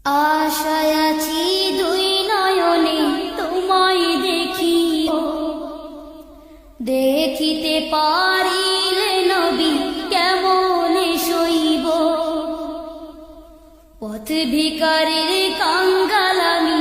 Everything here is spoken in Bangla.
আশায় আছি দুই নয়নে তোমায় দেখি, দেখিতে পারিলে নবী কেমনে সইব। পথ ভিখারির কাঙ্গাল আমি